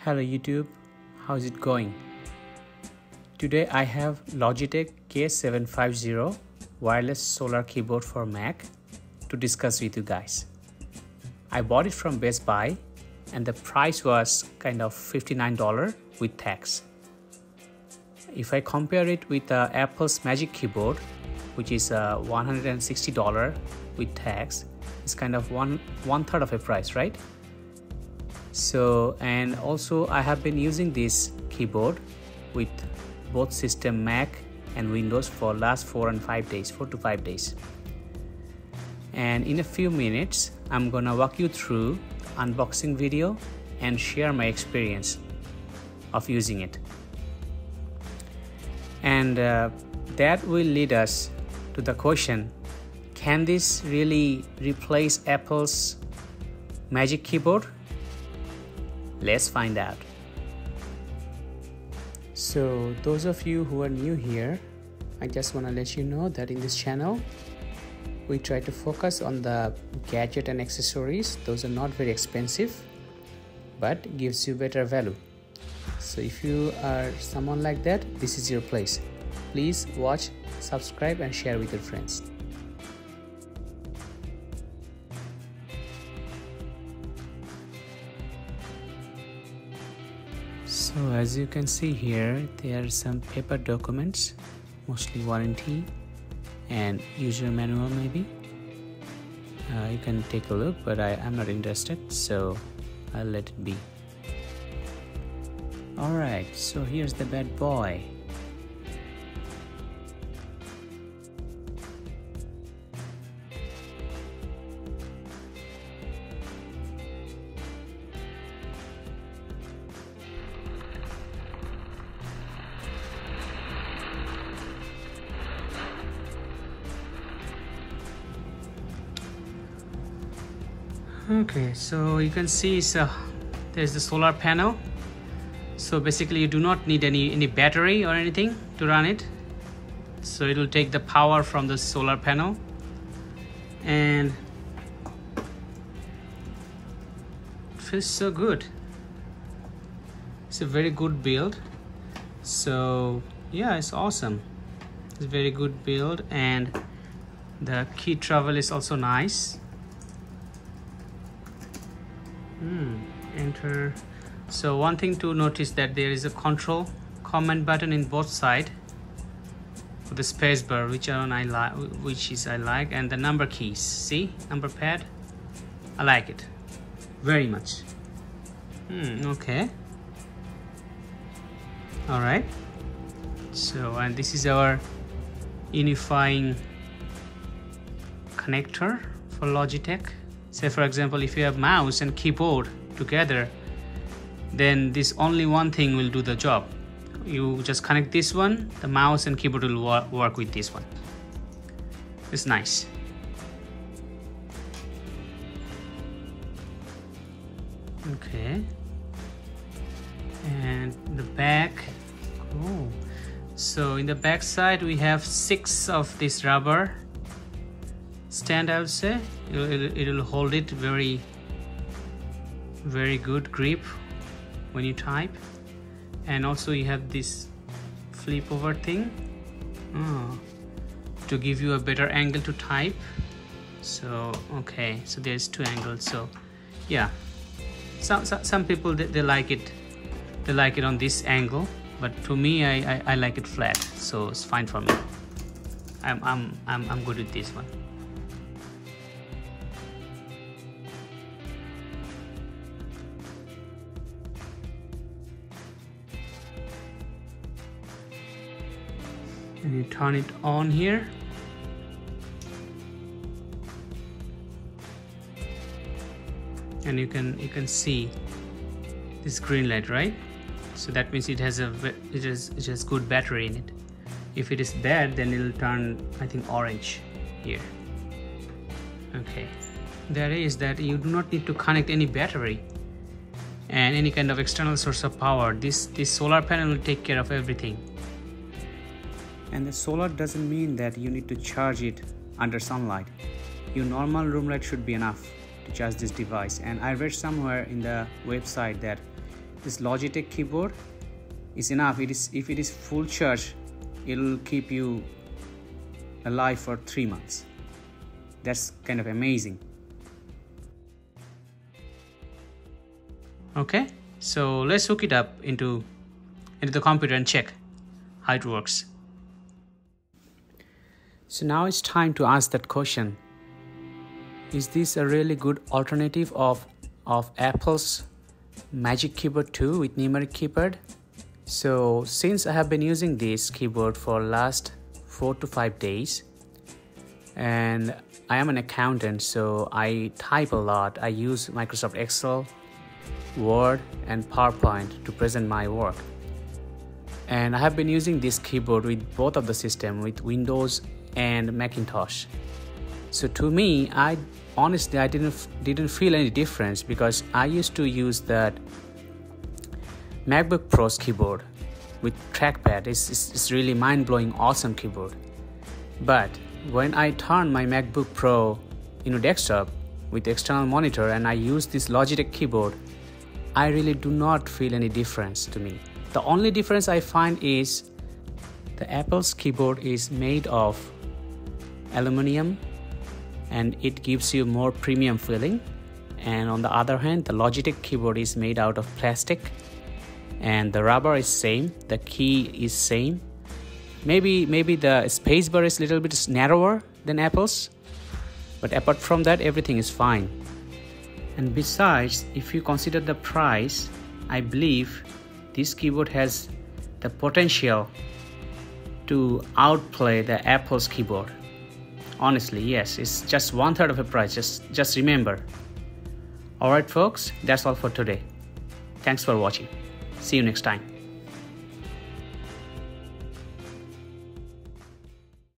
Hello YouTube, how's it going? Today I have Logitech K750 wireless solar keyboard for Mac to discuss with you guys. I bought it from Best Buy and the price was kind of $59 with tax. If I compare it with Apple's Magic Keyboard, which is $160 with tax, it's kind of one third of a price, right? So, and also I have been using this keyboard with both system Mac and Windows for last 4 to 5 days. And in a few minutes, I'm gonna walk you through unboxing video and share my experience of using it. And that will lead us to the question, can this really replace Apple's Magic Keyboard? Let's find out. So those of you who are new here, I just want to let you know that in this channel we try to focus on the gadget and accessories. Those are not very expensive but gives you better value. So if you are someone like that, this is your place. Please watch, subscribe and share with your friends. So as you can see here, there are some paper documents, mostly warranty and user manual maybe. You can take a look, but I'm not interested, so I'll let it be. Alright, so here's the bad boy. Okay, so you can see there's the solar panel. So basically you do not need any battery or anything to run it. So it will take the power from the solar panel. And it feels so good. It's a very good build. So yeah, it's awesome. It's a very good build and the key travel is also nice. Enter. So one thing to notice that there is a control command button in both sides for the space bar, which I like, and the number keys. See, number pad. I like it very much. Okay. All right. So, and this is our unifying connector for Logitech. Say for example, if you have mouse and keyboard together, then this only one thing will do the job. You just connect this one, the mouse and keyboard will work with this one. It's nice. Okay. And the back. Oh. So in the back side we have 6 of this rubber stand, I would say. It will hold it very good grip when you type. And also you have this flip over thing to give you a better angle to type. So okay, so there's 2 angles. So yeah, some people they like it on this angle, but to me I like it flat, so it's fine for me. I'm good with this one. And you turn it on here. And you can see this green light, right? So that means it has good battery in it. If it is bad, then it'll turn, I think, orange here. Okay. There is that you do not need to connect any battery and any kind of external source of power. This solar panel will take care of everything. And the solar doesn't mean that you need to charge it under sunlight. Your normal room light should be enough to charge this device. And I read somewhere in the website that this Logitech keyboard is enough. If it is full charge, it will keep you alive for 3 months. That's kind of amazing. Okay, so let's hook it up into the computer and check how it works. So now it's time to ask that question. Is this a really good alternative of Apple's Magic Keyboard 2 with Numeric keyboard? So since I have been using this keyboard for last 4 to 5 days, and I am an accountant, so I type a lot. I use Microsoft Excel, Word and PowerPoint to present my work. And I have been using this keyboard with both of the system, with Windows and Macintosh. So to me, honestly I didn't feel any difference, because I used to use that MacBook Pro's keyboard with trackpad. It's really mind-blowing, awesome keyboard. But when I turn my MacBook Pro into desktop with external monitor and I use this Logitech keyboard, I really do not feel any difference to me. The only difference I find is the Apple's keyboard is made of aluminum and it gives you more premium feeling. And on the other hand, the Logitech keyboard is made out of plastic and the rubber is same, the key is same. Maybe the spacebar is a little bit narrower than Apple's, but apart from that, everything is fine. And besides, if you consider the price, I believe this keyboard has the potential to outplay the Apple's keyboard. Honestly, yes, it's just 1/3 of the price. Just remember. Alright folks, that's all for today. Thanks for watching. See you next time.